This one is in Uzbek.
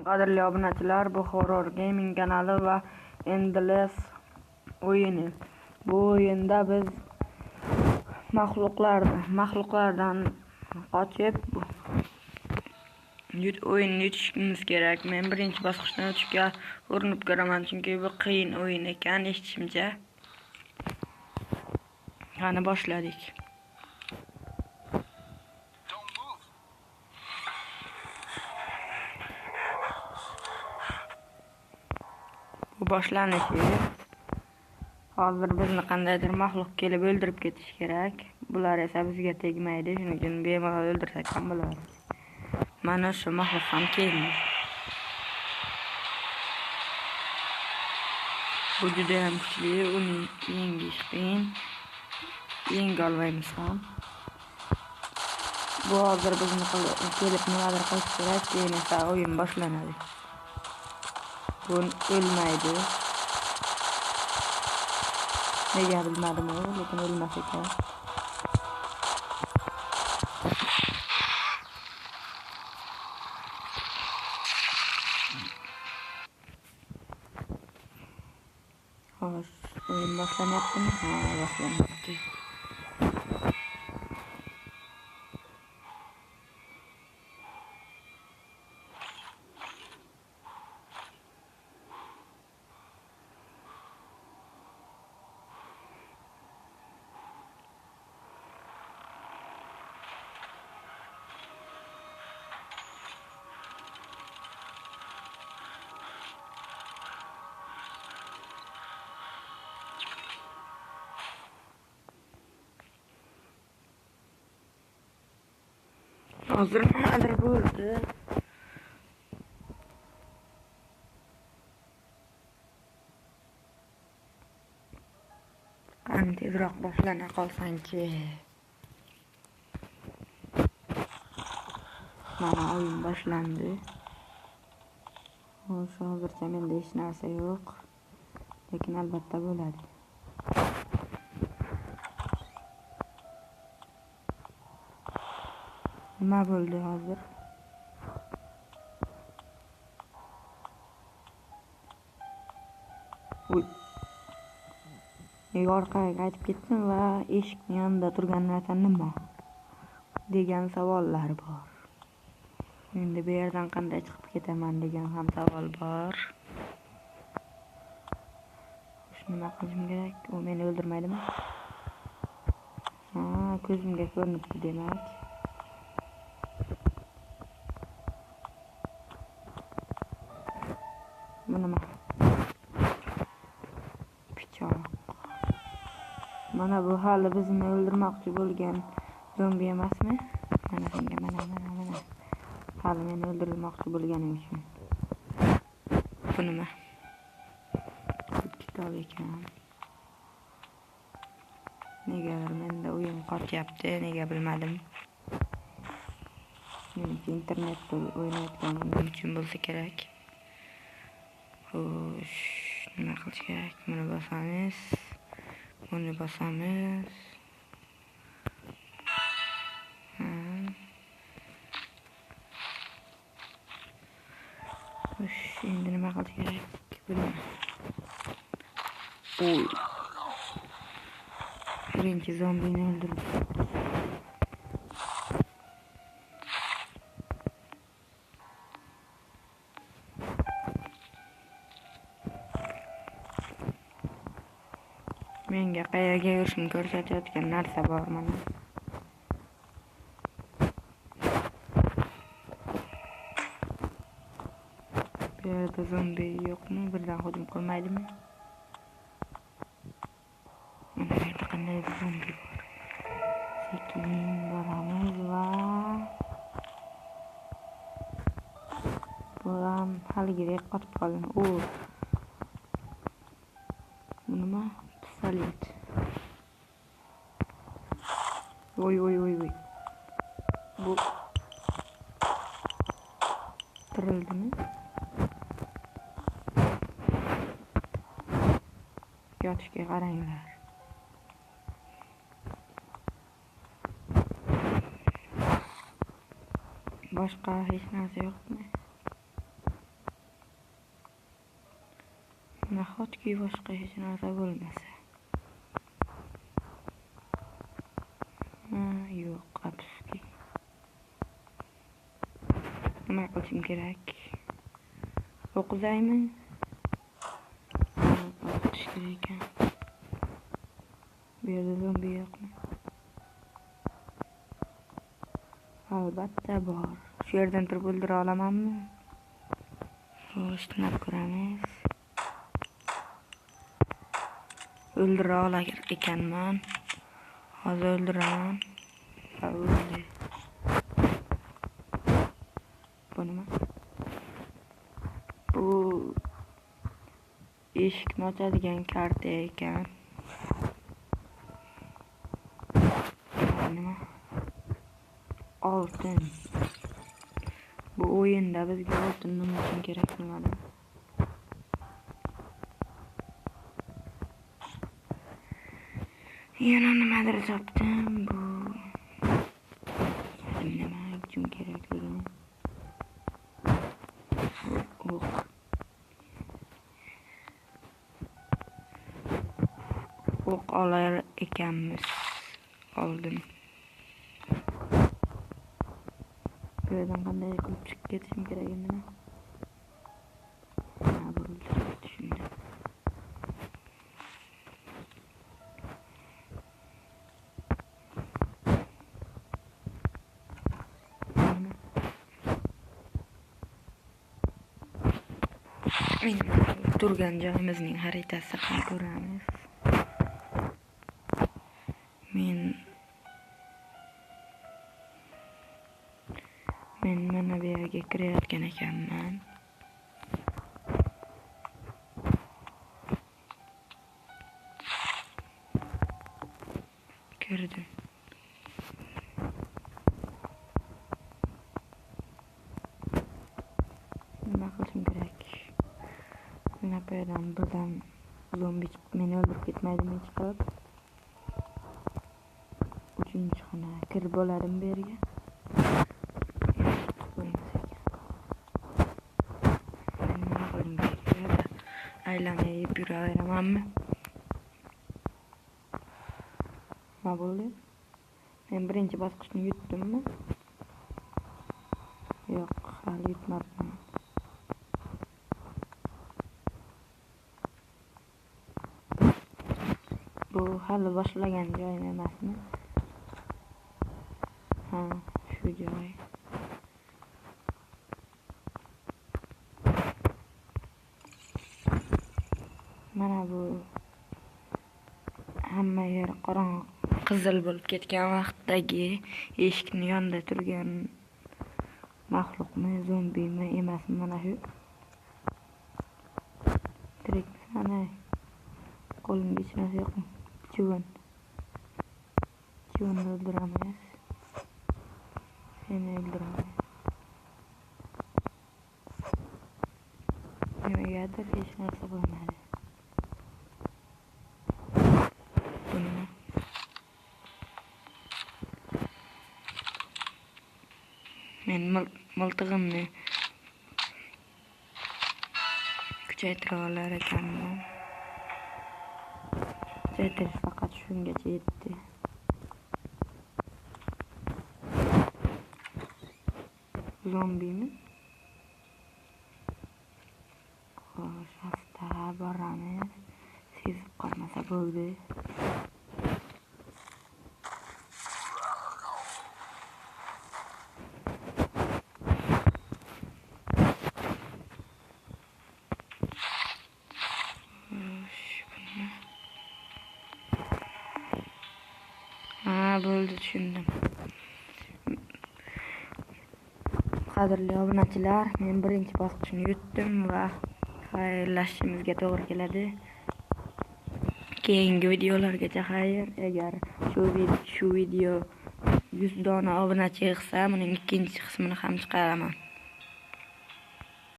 Qadrli obunachilar, bu Horror Gaming kanali va Endless o'yini. Bu o'yinda biz maxluqlardan qochib o'yinni yutishimiz kerak. Men birinchi bosqichdan o'tishga urinib ko'raman, chunki bu qiyin o'yin ekan eshitishimcha. Qani boshladik. Bu boshlanishi. Hozir bizni qandaydir maxluq kelib o'ldirib ketish kerak. Bular esa bizga tegmaydi, shuning uchun bemalol o'ldirsak ham bo'ladi. Mana shu maxluq ham keldi. Bu juda ham kuchli, uni yengish qiyin. Yenga olmaymiz ham. Bu hozir bizni kelib nimadir qilish kerak, keyin esa o'yin boshlanadi. Bu o'lmaydi. Nega bilmadim u, lekin o'lmas ekan. Xo'sh, o'yin boshlanyaptimi? Ha, boshlanyapti. Hozir nimadir bo'ldi. Qani tezroq boshlana qolsangchi. Mana o'yin boshlandi. Xo'sh, hozircha menda hech narsa yo'q. Lekin albatta bo'ladi. Nima bo'ldi hozir? Orqaga qaytib ketdim va eshikning yonida turgan narsa nima degan savollar bor. Endi bu yerdan qanday chiqib ketaman degan ham savol bor. Nima qilishim kerak? U meni o'ldirmaydimi? Ha, ko'zimga ko'rinibdi demak. Bu nima? Pichoq. Mana bu hali bizni o'ldirmoqchi bo'lgan zombi emasmi? Mana senga, mana. Hali meni o'ldirmoqchi bo'lganing uchun. Bu nima? Kitob ekan. Negadir menda o'yin qotyapti, nega bilmadim. Menimcha internetda o'ynayotganim uchun bo'lsa kerak. Xo'sh, nima qilish kerak? Buni bosamiz. Buni bosamiz. Xo'sh, endi nima qilish kerak? Bilmadim. Oy. Birinchi zombini o'ldirdim. Menga qayerga yurishni ko'rsatayotgan narsa bor mana. Bu yerda zombi yo'qmi? Birdan hujum qilmaydimi? Mana bu yerda qanday zombi bor? Sekin boramiz va bu ham haligidek qotib qolgan. Bu nima? Pistolet. Oy. Bu tirildimi? Yotishga qaranglar. Boshqa hech narsa yo'qmi? Nahotki boshqa hech narsa bo'lmasa. Yo'q, afsuski. Nima qilishim kerak? O'qizaymi? O'qish kerak ekan. Bu yerda zombi yo'qmi? Albatta bor. Shu yerdan turib o'ldira olamanmi? Sinab ko'ramiz. O'ldira olar ekanman. Hozir o'ldiraman. O'ldi. Bu nima? Bu eshikni ochadigan karta ekan. Nima? Oltin. Bu o'yinda bizga oltin nima uchun kerak bilmadim. Yana nimadir topdim. Bu nima uchun kerakligini. O'q olar ekanmiz. Oldim. Bu yerdan qanday qilib chiqib ketishim kerak endi? Bo'ldi, tushundim. Turgan joyimizning xaritasini ko'ramiz. Men mana bu yerga kirayotgan ekanman. Kirdim. Nima qilishim kerak? Mana bu yerdan birdan zombi meni o'ldirib ketmaydimi hech qilib? 3-xona kirib bo'ladimi bu yerga? Aylanib yuraveramanmi? Nima bo'ldi? Men birinchi bosqichni yutdimmi? Yo'q, hali yutmabman. Bu hali boshlagan joyim emasmi? Ha, shu joy. Mana bu hamma yer qorong'i, qizil bo'lib ketgan vaqtdagi eshikning yonida turgan maxluqmi, zombimi emasmi? Mana shu tirik sana qo'limga hech narsa yo'qmi? Chivin o'ldiramiz. Seni o'ldiramiz. Nimagadir hech narsa bo'lmadi. Men miltig'imni kuchaytira olar ekanman. Kuchaytirish faqat shungacha yetdi. Zombimi? Xo'sh, asta boramiz. Sezib qolmasa bo'ldi. Bo'ldi, tushundim. Qadrli obunachilar, men birinchi bosqichni yutdim va xayrlashishimizga to'g'ri keladi. Keyingi videolargacha xayr. Agar shu video 100 dona obunachi yig'sa, buning ikkinchi qismini ham chiqaraman.